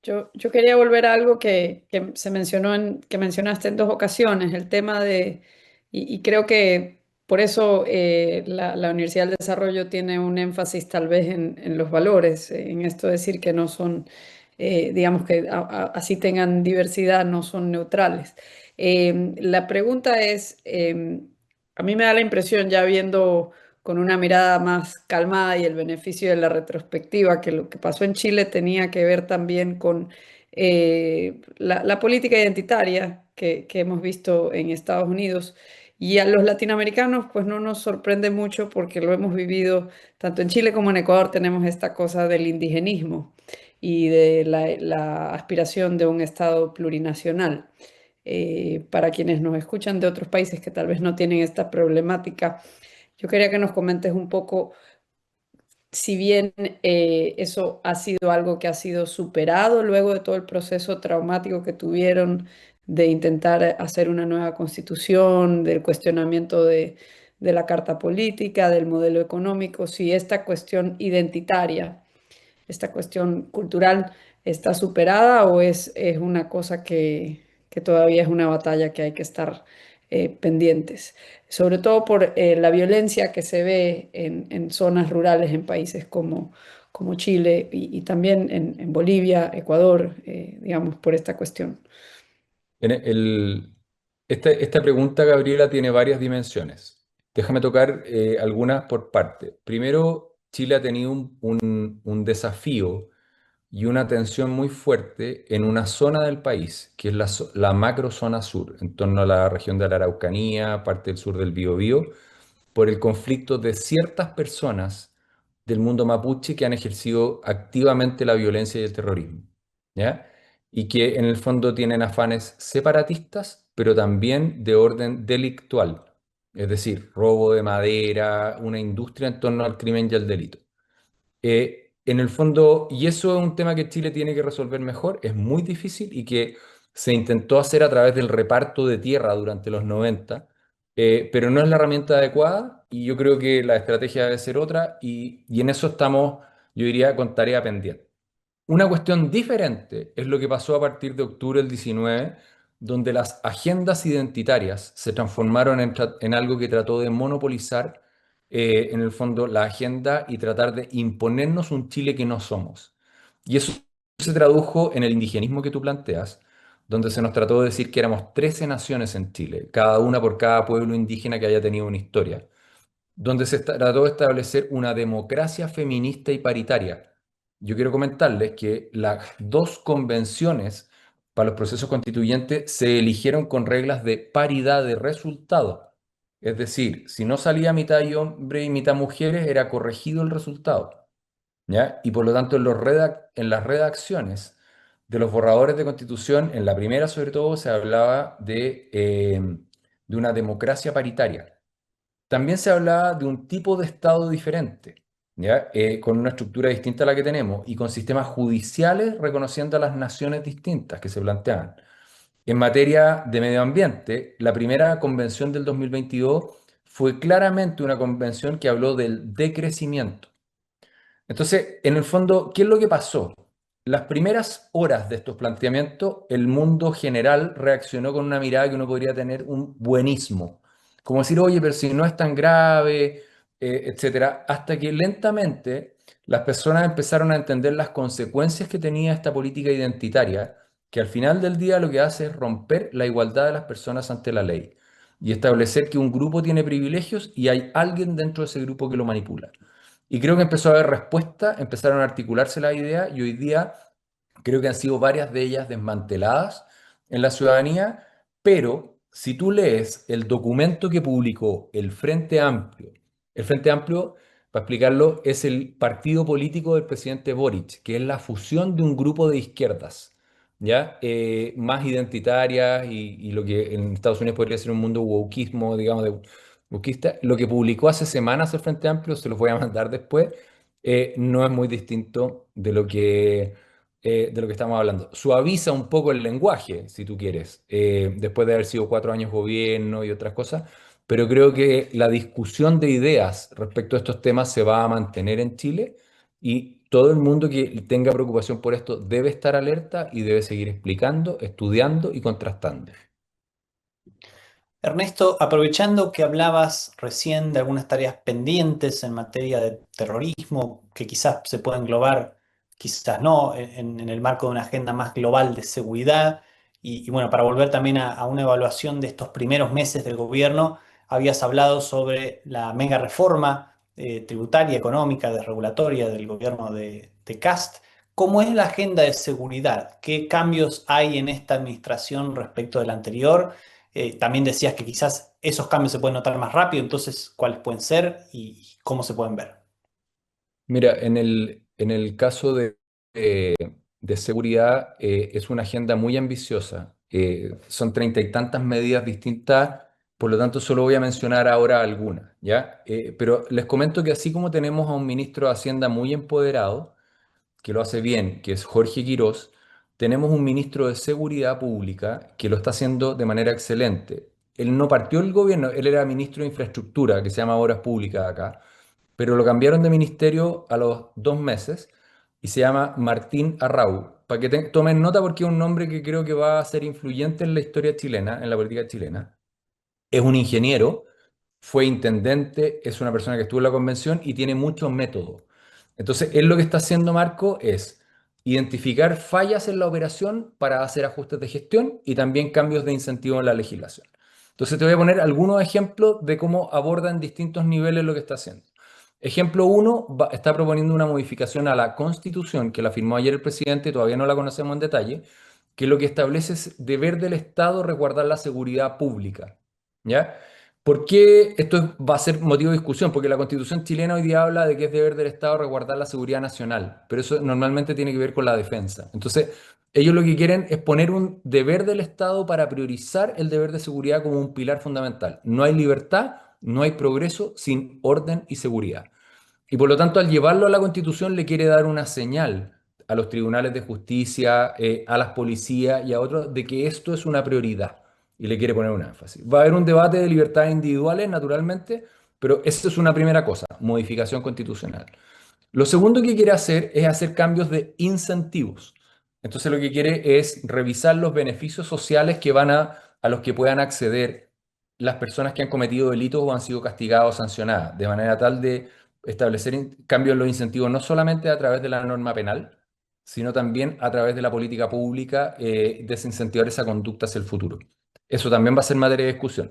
Speaker 4: Yo quería volver a algo que que mencionaste en dos ocasiones, el tema y creo que por eso la Universidad del Desarrollo tiene un énfasis tal vez en los valores, en esto de decir que no son, digamos que así tengan diversidad, no son neutrales. La pregunta es, a mí me da la impresión, ya viendo con una mirada más calmada y el beneficio de la retrospectiva, que lo que pasó en Chile tenía que ver también con la política identitaria que hemos visto en Estados Unidos. Y a los latinoamericanos, pues no nos sorprende mucho porque lo hemos vivido tanto en Chile como en Ecuador, tenemos esta cosa del indigenismo y de la aspiración de un Estado plurinacional. Para quienes nos escuchan de otros países que tal vez no tienen esta problemática, yo quería que nos comentes un poco si bien eso ha sido algo que ha sido superado luego de todo el proceso traumático que tuvieron de intentar hacer una nueva constitución, del cuestionamiento de la carta política, del modelo económico, si esta cuestión identitaria, esta cuestión cultural, está superada o es una cosa que todavía es una batalla que hay que estar pendientes, sobre todo por la violencia que se ve en zonas rurales en países como Chile y también en Bolivia, Ecuador, digamos, por esta cuestión.
Speaker 3: En esta pregunta, Gabriela, tiene varias dimensiones. Déjame tocar algunas por parte. Primero, Chile ha tenido un desafío y una tensión muy fuerte en una zona del país, que es la macrozona sur, en torno a la región de la Araucanía, parte del sur del Biobío, por el conflicto de ciertas personas del mundo mapuche que han ejercido activamente la violencia y el terrorismo, ¿ya? Y que en el fondo tienen afanes separatistas, pero también de orden delictual, es decir, robo de madera, una industria en torno al crimen y al delito. En el fondo, y eso es un tema que Chile tiene que resolver mejor, es muy difícil y que se intentó hacer a través del reparto de tierra durante los 90, pero no es la herramienta adecuada y yo creo que la estrategia debe ser otra y en eso estamos, yo diría, con tarea pendiente. Una cuestión diferente es lo que pasó a partir de octubre del 19, donde las agendas identitarias se transformaron en algo que trató de monopolizar, en el fondo, la agenda y tratar de imponernos un Chile que no somos. Y eso se tradujo en el indigenismo que tú planteas, donde se nos trató de decir que éramos 13 naciones en Chile, cada una por cada pueblo indígena que haya tenido una historia, donde se trató de establecer una democracia feminista y paritaria. Yo quiero comentarles que las dos convenciones para los procesos constituyentes se eligieron con reglas de paridad de resultado. Es decir, si no salía mitad y hombre y mitad mujeres, era corregido el resultado, ¿ya? Y por lo tanto, en las redacciones de los borradores de constitución, en la primera sobre todo, se hablaba de una democracia paritaria. También se hablaba de un tipo de Estado diferente, ¿ya? Con una estructura distinta a la que tenemos y con sistemas judiciales reconociendo a las naciones distintas que se planteaban. En materia de medio ambiente, la primera convención del 2022 fue claramente una convención que habló del decrecimiento. Entonces, en el fondo, ¿qué es lo que pasó? Las primeras horas de estos planteamientos, el mundo general reaccionó con una mirada que uno podría tener un buenismo, como decir, oye, pero si no es tan grave, etcétera, hasta que lentamente las personas empezaron a entender las consecuencias que tenía esta política identitaria, que al final del día lo que hace es romper la igualdad de las personas ante la ley y establecer que un grupo tiene privilegios y hay alguien dentro de ese grupo que lo manipula. Y creo que empezó a haber respuesta, empezaron a articularse las ideas y hoy día creo que han sido varias de ellas desmanteladas en la ciudadanía, pero si tú lees el documento que publicó el Frente Amplio, para explicarlo, es el partido político del presidente Boric, que es la fusión de un grupo de izquierdas, ¿ya? Más identitarias y lo que en Estados Unidos podría ser un mundo wokeismo, digamos, de wokista. Lo que publicó hace semanas el Frente Amplio, se los voy a mandar después, no es muy distinto de lo que estamos hablando. Suaviza un poco el lenguaje, si tú quieres, después de haber sido 4 años gobierno y otras cosas, pero creo que la discusión de ideas respecto a estos temas se va a mantener en Chile y todo el mundo que tenga preocupación por esto debe estar alerta y debe seguir explicando, estudiando y contrastando.
Speaker 2: Ernesto, aprovechando que hablabas recién de algunas tareas pendientes en materia de terrorismo, que quizás se pueden englobar, quizás no, en el marco de una agenda más global de seguridad, y bueno, para volver también a una evaluación de estos primeros meses del gobierno, habías hablado sobre la mega reforma tributaria, económica, desregulatoria del gobierno de Kast. ¿Cómo es la agenda de seguridad? ¿Qué cambios hay en esta administración respecto de la anterior? También decías que quizás esos cambios se pueden notar más rápido, entonces, ¿cuáles pueden ser y cómo se pueden ver?
Speaker 3: Mira, en el caso de seguridad, es una agenda muy ambiciosa. Son 30 y tantas medidas distintas, por lo tanto solo voy a mencionar ahora algunas, ¿ya? Pero les comento que así como tenemos a un ministro de Hacienda muy empoderado, que lo hace bien, que es Jorge Quirós, tenemos un ministro de Seguridad Pública que lo está haciendo de manera excelente. Él no partió del gobierno, él era ministro de Infraestructura, que se llama Obras Públicas acá, pero lo cambiaron de ministerio a los 2 meses y se llama Martín Arrau. para que tomen nota porque es un nombre que creo que va a ser influyente en la historia chilena, en la política chilena. Es un ingeniero, fue intendente, es una persona que estuvo en la convención y tiene mucho método. Entonces, él lo que está haciendo, Marco, es identificar fallas en la operación para hacer ajustes de gestión y también cambios de incentivo en la legislación. Entonces, te voy a poner algunos ejemplos de cómo aborda en distintos niveles lo que está haciendo. Ejemplo uno, está proponiendo una modificación a la Constitución que la firmó ayer el presidente, todavía no la conocemos en detalle, que lo que establece es deber del Estado resguardar la seguridad pública. ¿Ya? ¿Por qué esto va a ser motivo de discusión? Porque la Constitución chilena hoy día habla de que es deber del Estado resguardar la seguridad nacional, pero eso normalmente tiene que ver con la defensa. Entonces, ellos lo que quieren es poner un deber del Estado para priorizar el deber de seguridad como un pilar fundamental. No hay libertad, no hay progreso sin orden y seguridad. Y por lo tanto, al llevarlo a la Constitución, le quiere dar una señal a los tribunales de justicia, a las policías y a otros de que esto es una prioridad y le quiere poner un énfasis. Va a haber un debate de libertades individuales, naturalmente, pero esa es una primera cosa, modificación constitucional. Lo segundo que quiere hacer es hacer cambios de incentivos. Entonces lo que quiere es revisar los beneficios sociales que van a los que puedan acceder las personas que han cometido delitos o han sido castigadas o sancionadas, de manera tal de establecer cambios en los incentivos no solamente a través de la norma penal, sino también a través de la política pública, desincentivar esa conducta hacia el futuro. Eso también va a ser materia de discusión.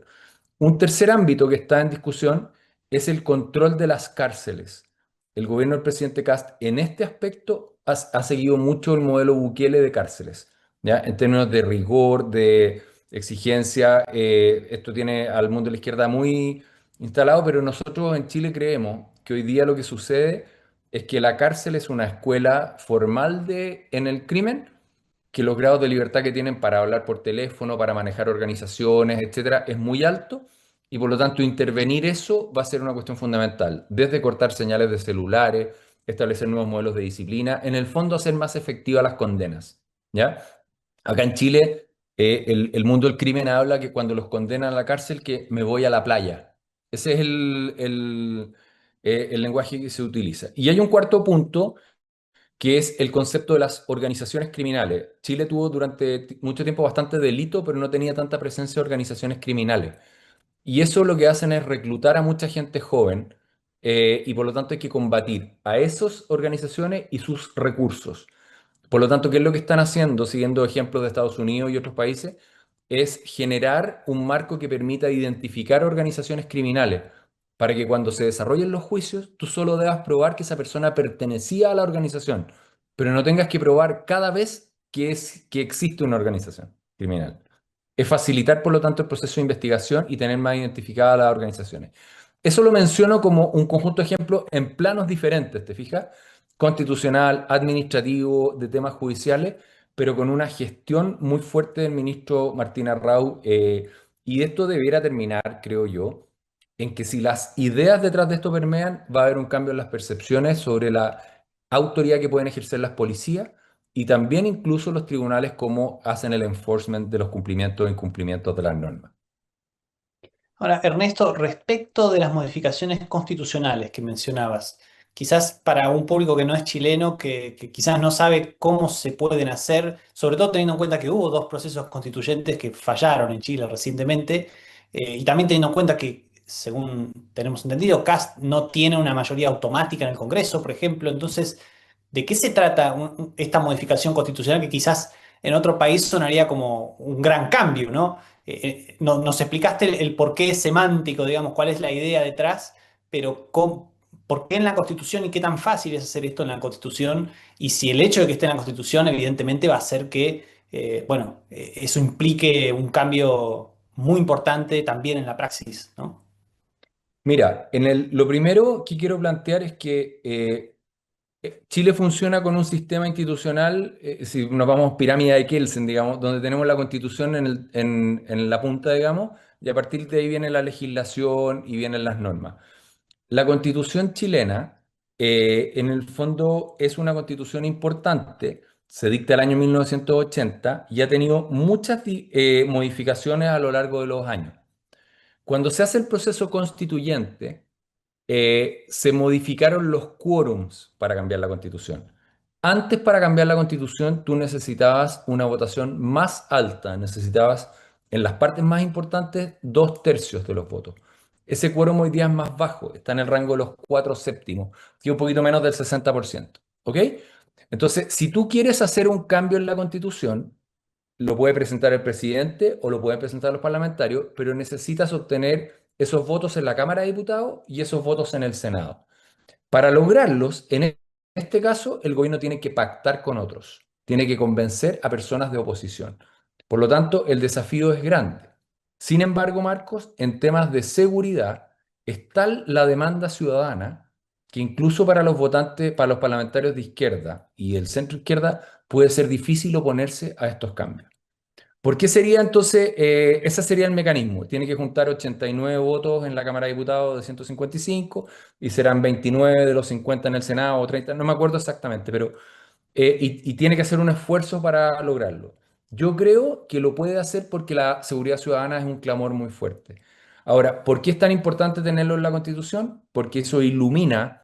Speaker 3: Un tercer ámbito que está en discusión es el control de las cárceles. El gobierno del presidente Kast en este aspecto ha seguido mucho el modelo Bukele de cárceles, ¿ya? En términos de rigor, de exigencia, esto tiene al mundo de la izquierda muy instalado, pero nosotros en Chile creemos que hoy día lo que sucede es que la cárcel es una escuela formal en el crimen, que los grados de libertad que tienen para hablar por teléfono, para manejar organizaciones, etcétera, es muy alto y por lo tanto intervenir eso va a ser una cuestión fundamental, desde cortar señales de celulares, establecer nuevos modelos de disciplina, en el fondo hacer más efectivas las condenas, ¿ya? Acá en Chile, el mundo del crimen habla que cuando los condenan a la cárcel, que me voy a la playa. Ese es el lenguaje que se utiliza. Y hay un cuarto punto que es el concepto de las organizaciones criminales. Chile tuvo durante mucho tiempo bastante delito, pero no tenía tanta presencia de organizaciones criminales. Y eso lo que hacen es reclutar a mucha gente joven y por lo tanto hay que combatir a esas organizaciones y sus recursos. Por lo tanto, ¿qué es lo que están haciendo, siguiendo ejemplos de Estados Unidos y otros países? Es generar un marco que permita identificar organizaciones criminales para que cuando se desarrollen los juicios, tú solo debas probar que esa persona pertenecía a la organización, pero no tengas que probar cada vez que existe una organización criminal. Es facilitar, por lo tanto, el proceso de investigación y tener más identificadas las organizaciones. Eso lo menciono como un conjunto de ejemplos en planos diferentes, ¿te fijas? Constitucional, administrativo, de temas judiciales, pero con una gestión muy fuerte del ministro Martín Arrau. Y esto debiera terminar, creo yo, en que si las ideas detrás de esto permean, va a haber un cambio en las percepciones sobre la autoridad que pueden ejercer las policías y también incluso los tribunales cómo hacen el enforcement de los cumplimientos e incumplimientos de las normas.
Speaker 2: Ahora, Ernesto, respecto de las modificaciones constitucionales que mencionabas, quizás para un público que no es chileno, que quizás no sabe cómo se pueden hacer, sobre todo teniendo en cuenta que hubo dos procesos constituyentes que fallaron en Chile recientemente, y también teniendo en cuenta que, según tenemos entendido, Kast no tiene una mayoría automática en el Congreso, por ejemplo. Entonces, ¿de qué se trata esta modificación constitucional que quizás en otro país sonaría como un gran cambio, ¿no? Nos explicaste el porqué semántico, digamos, cuál es la idea detrás, pero ¿por qué en la Constitución y qué tan fácil es hacer esto en la Constitución? Y si el hecho de que esté en la Constitución, evidentemente, va a hacer que, bueno, eso implique un cambio muy importante también en la praxis, ¿no?
Speaker 3: Mira, lo primero que quiero plantear es que Chile funciona con un sistema institucional, si nos vamos pirámide de Kelsen, digamos, donde tenemos la constitución en la punta, digamos, y a partir de ahí viene la legislación y vienen las normas. La constitución chilena, en el fondo, es una constitución importante, se dicta el año 1980 y ha tenido muchas modificaciones a lo largo de los años. Cuando se hace el proceso constituyente, se modificaron los quórums para cambiar la constitución. Antes, para cambiar la constitución, tú necesitabas una votación más alta, necesitabas en las partes más importantes 2/3 de los votos. Ese quórum hoy día es más bajo, está en el rango de los 4/7, que es un poquito menos del 60%. ¿Ok? Entonces, si tú quieres hacer un cambio en la constitución, lo puede presentar el presidente o lo pueden presentar los parlamentarios, pero necesitas obtener esos votos en la Cámara de Diputados y esos votos en el Senado. Para lograrlos, en este caso, el gobierno tiene que pactar con otros, tiene que convencer a personas de oposición. Por lo tanto, el desafío es grande. Sin embargo, Marcos, en temas de seguridad, es tal la demanda ciudadana que incluso para los votantes, para los parlamentarios de izquierda y el centro izquierda, puede ser difícil oponerse a estos cambios. ¿Por qué sería entonces, ese sería el mecanismo? Tiene que juntar 89 votos en la Cámara de Diputados de 155 y serán 29 de los 50 en el Senado o 30, no me acuerdo exactamente, pero y tiene que hacer un esfuerzo para lograrlo. Yo creo que lo puede hacer porque la seguridad ciudadana es un clamor muy fuerte. Ahora, ¿por qué es tan importante tenerlo en la Constitución? Porque eso ilumina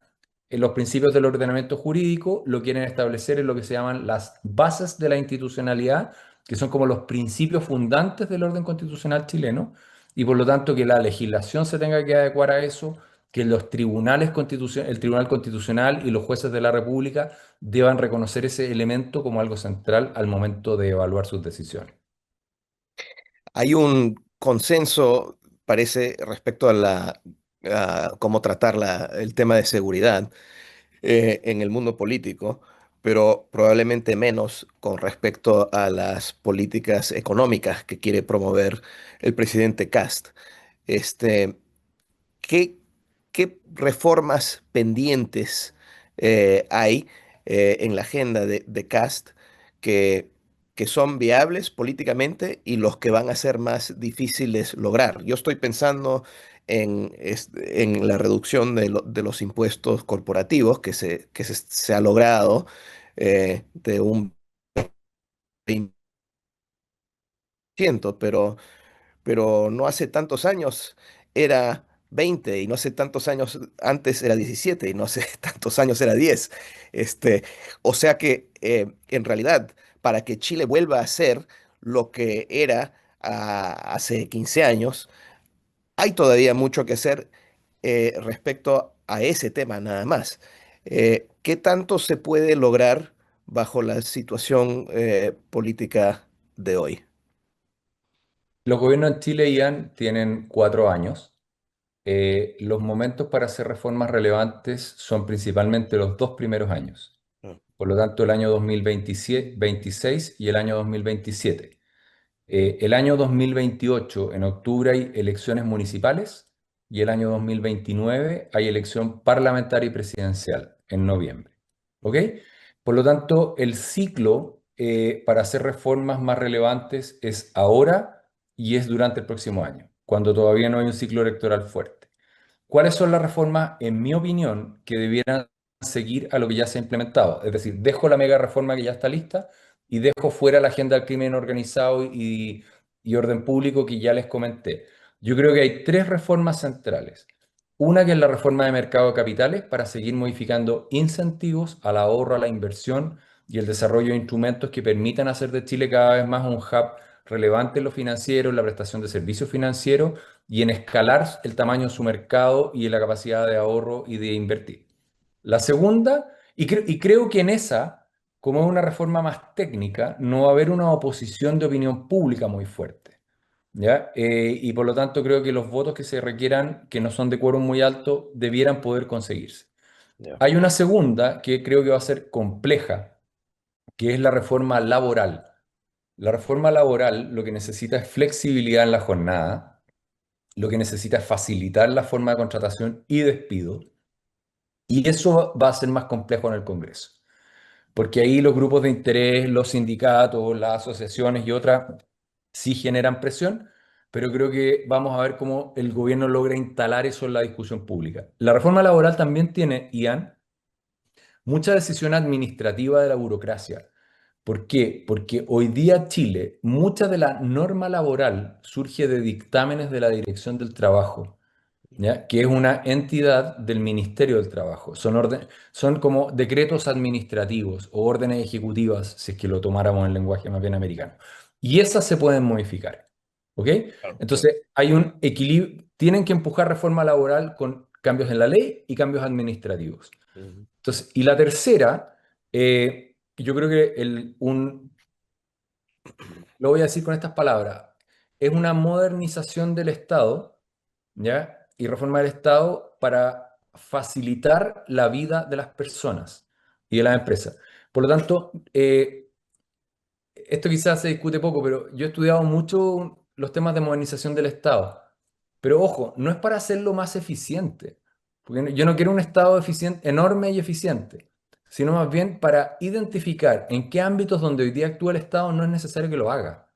Speaker 3: los principios del ordenamiento jurídico, lo quieren establecer en lo que se llaman las bases de la institucionalidad, que son como los principios fundantes del orden constitucional chileno, y por lo tanto que la legislación se tenga que adecuar a eso, que los tribunales el Tribunal Constitucional y los jueces de la República deban reconocer ese elemento como algo central al momento de evaluar sus decisiones.
Speaker 5: Hay un consenso, parece, respecto a cómo tratar el tema de seguridad en el mundo político, pero probablemente menos con respecto a las políticas económicas que quiere promover el presidente Kast. Este, ¿qué, qué reformas pendientes hay en la agenda de Kast que, que son viables políticamente y los que van a ser más difíciles lograr? Yo estoy pensando en la reducción de los impuestos corporativos que se ha logrado de un 20%, pero no hace tantos años era 20 y no hace tantos años antes era 17 y no hace tantos años era 10. Este, o sea que en realidad para que Chile vuelva a ser lo que era hace 15 años, hay todavía mucho que hacer respecto a ese tema nada más. ¿Qué tanto se puede lograr bajo la situación política de hoy?
Speaker 3: Los gobiernos en Chile, Ian, tienen 4 años. Los momentos para hacer reformas relevantes son principalmente los 2 primeros años.
Speaker 5: Mm.
Speaker 3: Por lo tanto, el año 2027, 26 y el año 2027. El año 2028, en octubre, hay elecciones municipales y el año 2029 hay elección parlamentaria y presidencial en noviembre. ¿Ok? Por lo tanto, el ciclo para hacer reformas más relevantes es ahora y es durante el próximo año, cuando todavía no hay un ciclo electoral fuerte. ¿Cuáles son las reformas, en mi opinión, que debieran seguir a lo que ya se ha implementado? Es decir, dejo la mega reforma que ya está lista y dejo fuera la agenda del crimen organizado y orden público que ya les comenté. Yo creo que hay tres reformas centrales. Una que es la reforma de mercado de capitales para seguir modificando incentivos al ahorro, a la inversión y el desarrollo de instrumentos que permitan hacer de Chile cada vez más un hub relevante en lo financiero, en la prestación de servicios financieros y en escalar el tamaño de su mercado y la capacidad de ahorro y de invertir. La segunda, y creo que en esa, como es una reforma más técnica, no va a haber una oposición de opinión pública muy fuerte. ¿Ya? Y por lo tanto creo que los votos que se requieran, que no son de quórum muy alto, debieran poder conseguirse.
Speaker 5: Ya.
Speaker 3: Hay una segunda que creo que va a ser compleja, que es la reforma laboral. La reforma laboral lo que necesita es flexibilidad en la jornada, lo que necesita es facilitar la forma de contratación y despido, y eso va a ser más complejo en el Congreso, porque ahí los grupos de interés, los sindicatos, las asociaciones y otras sí generan presión, pero creo que vamos a ver cómo el gobierno logra instalar eso en la discusión pública. La reforma laboral también tiene, Ian, mucha decisión administrativa de la burocracia. ¿Por qué? Porque hoy día Chile, mucha de la norma laboral surge de dictámenes de la Dirección del Trabajo. ¿ya? Que es una entidad del Ministerio del Trabajo. Son como decretos administrativos o órdenes ejecutivas, si es que lo tomáramos en lenguaje más bien americano. Y esas se pueden modificar. ¿Ok?
Speaker 5: Claro.
Speaker 3: Entonces, hay un equilibrio. Tienen que empujar reforma laboral con cambios en la ley y cambios administrativos.
Speaker 5: Ujú.
Speaker 3: Entonces, y la tercera, yo creo que lo voy a decir con estas palabras, es una modernización del Estado, ¿ya? Y reforma del Estado para facilitar la vida de las personas y de las empresas. Por lo tanto, esto quizás se discute poco, pero yo he estudiado mucho los temas de modernización del Estado. Pero ojo, no es para hacerlo más eficiente, porque yo no quiero un Estado eficiente, enorme y eficiente, sino más bien para identificar en qué ámbitos donde hoy día actúa el Estado no es necesario que lo haga.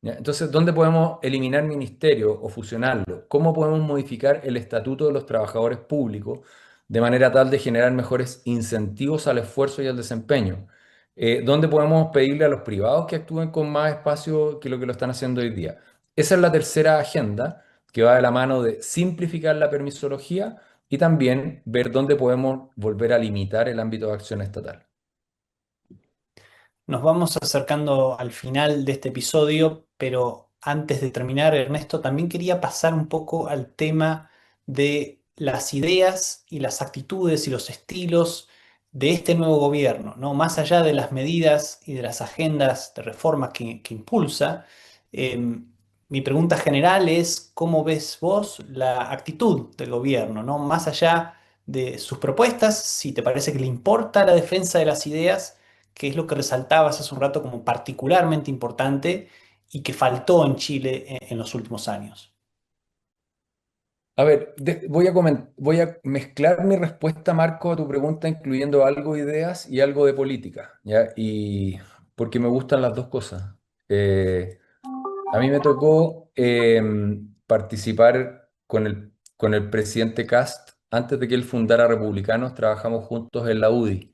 Speaker 3: ¿Ya? Entonces, ¿dónde podemos eliminar ministerios o fusionarlos? ¿Cómo podemos modificar el estatuto de los trabajadores públicos de manera tal de generar mejores incentivos al esfuerzo y al desempeño? ¿Dónde podemos pedirle a los privados que actúen con más espacio que lo están haciendo hoy día? Esa es la tercera agenda que va de la mano de simplificar la permisología y también ver dónde podemos volver a limitar el ámbito de acción estatal.
Speaker 2: Nos vamos acercando al final de este episodio, pero antes de terminar, Ernesto, también quería pasar un poco al tema de las ideas y las actitudes y los estilos de este nuevo gobierno, ¿no? Más allá de las medidas y de las agendas de reforma que impulsa, mi pregunta general es, ¿cómo ves vos la actitud del gobierno, ¿no? Más allá de sus propuestas, si te parece que le importa la defensa de las ideas, que es lo que resaltabas hace un rato como particularmente importante y que faltó en Chile en los últimos años.
Speaker 3: A ver, voy a mezclar mi respuesta, Marco, a tu pregunta, incluyendo algo de ideas y algo de política, ¿ya? Y porque me gustan las dos cosas. Eh, a mí me tocó participar con el presidente Kast. Antes de que él fundara Republicanos, trabajamos juntos en la UDI.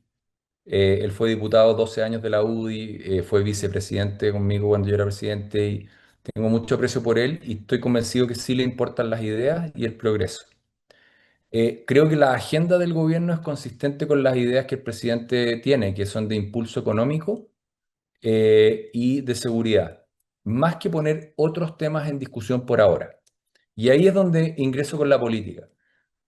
Speaker 3: Él fue diputado 12 años de la UDI, fue vicepresidente conmigo cuando yo era presidente y tengo mucho aprecio por él y estoy convencido que sí le importan las ideas y el progreso. Creo que la agenda del gobierno es consistente con las ideas que el presidente tiene, que son de impulso económico y de seguridad, más que poner otros temas en discusión por ahora. Y ahí es donde ingreso con la política.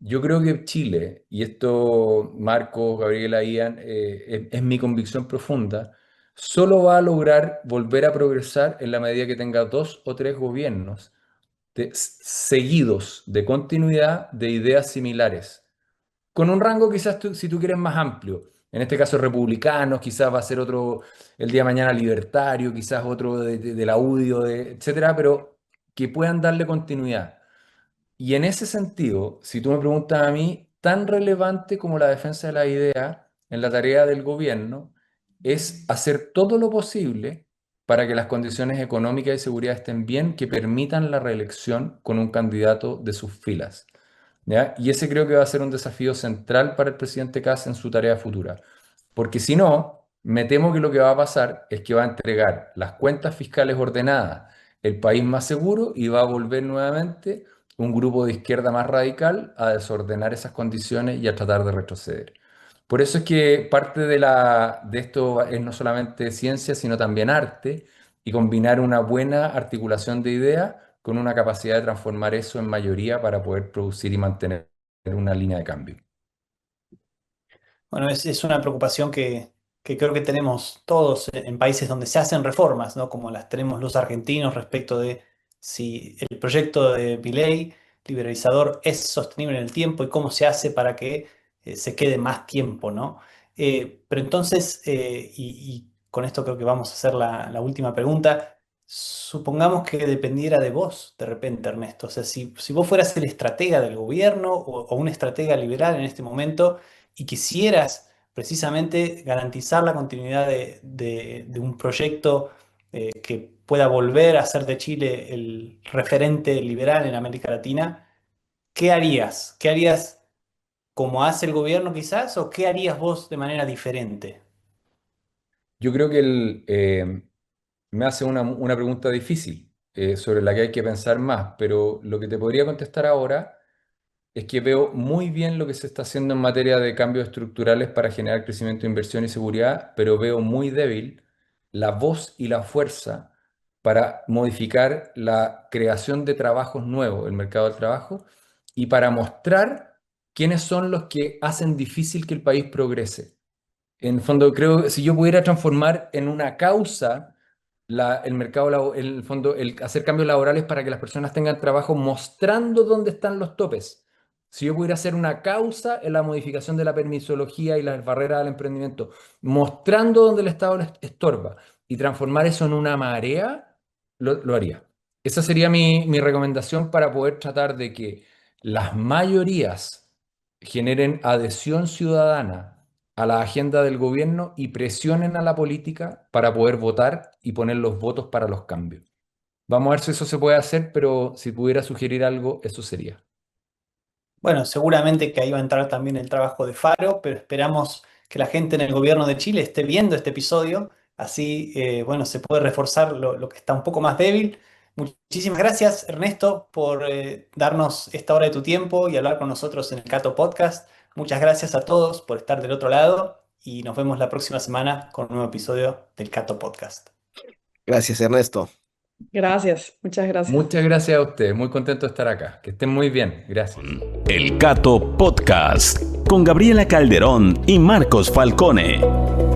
Speaker 3: Yo creo que Chile, y esto Marco, Gabriela, Ian, es mi convicción profunda, solo va a lograr volver a progresar en la medida que tenga dos o tres gobiernos seguidos de continuidad de ideas similares con un rango quizás, si tú quieres, más amplio. En este caso, republicanos, quizás va a ser otro el día de mañana libertario, quizás otro de la UDI, etcétera, pero que puedan darle continuidad. Y en ese sentido, si tú me preguntas a mí, tan relevante como la defensa de la idea en la tarea del gobierno es hacer todo lo posible para que las condiciones económicas y seguridad estén bien, que permitan la reelección con un candidato de sus filas. ¿Ya? Y ese creo que va a ser un desafío central para el presidente Kass en su tarea futura. Porque si no, me temo que lo que va a pasar es que va a entregar las cuentas fiscales ordenadas, el país más seguro y va a volver nuevamente un grupo de izquierda más radical a desordenar esas condiciones y a tratar de retroceder. Por eso es que parte de esto es no solamente ciencia, sino también arte y combinar una buena articulación de ideas con una capacidad de transformar eso en mayoría para poder producir y mantener una línea de cambio.
Speaker 2: Bueno, es una preocupación que creo que tenemos todos en países donde se hacen reformas, ¿no? Como las tenemos los argentinos respecto de si el proyecto de Milei liberalizador es sostenible en el tiempo y cómo se hace para que se quede más tiempo, ¿no? Pero entonces, y con esto creo que vamos a hacer la última pregunta, supongamos que dependiera de vos de repente, Ernesto. O sea, si vos fueras el estratega del gobierno o un estratega liberal en este momento, y quisieras precisamente garantizar la continuidad de un proyecto que pueda volver a ser de Chile el referente liberal en América Latina, ¿qué harías? ¿Qué harías como hace el gobierno quizás o qué harías vos de manera diferente?
Speaker 3: Yo creo que me hace una pregunta difícil sobre la que hay que pensar más, pero lo que te podría contestar ahora es que veo muy bien lo que se está haciendo en materia de cambios estructurales para generar crecimiento, inversión y seguridad, pero veo muy débil la voz y la fuerza para modificar la creación de trabajos nuevos, el mercado del trabajo, y para mostrar quiénes son los que hacen difícil que el país progrese. En el fondo, creo que si yo pudiera transformar en una causa el mercado, en el fondo, el hacer cambios laborales para que las personas tengan trabajo mostrando dónde están los topes. Si yo pudiera hacer una causa en la modificación de la permisología y las barreras al emprendimiento, mostrando dónde el Estado les estorba y transformar eso en una marea, lo haría. Esa sería mi recomendación para poder tratar de que las mayorías generen adhesión ciudadana a la agenda del gobierno y presionen a la política para poder votar y poner los votos para los cambios. Vamos a ver si eso se puede hacer, pero si pudiera sugerir algo, eso sería.
Speaker 2: Bueno, seguramente que ahí va a entrar también el trabajo de Faro, pero esperamos que la gente en el gobierno de Chile esté viendo este episodio, así, bueno, se puede reforzar lo que está un poco más débil. Muchísimas gracias, Ernesto, por darnos esta hora de tu tiempo y hablar con nosotros en el Cato Podcast. Muchas gracias a todos por estar del otro lado y nos vemos la próxima semana con un nuevo episodio del Cato Podcast.
Speaker 5: Gracias, Ernesto.
Speaker 4: Gracias, muchas gracias.
Speaker 3: Muchas gracias a ustedes, muy contento de estar acá. Que estén muy bien, gracias.
Speaker 1: El Cato Podcast con Gabriela Calderón y Marcos Falcone.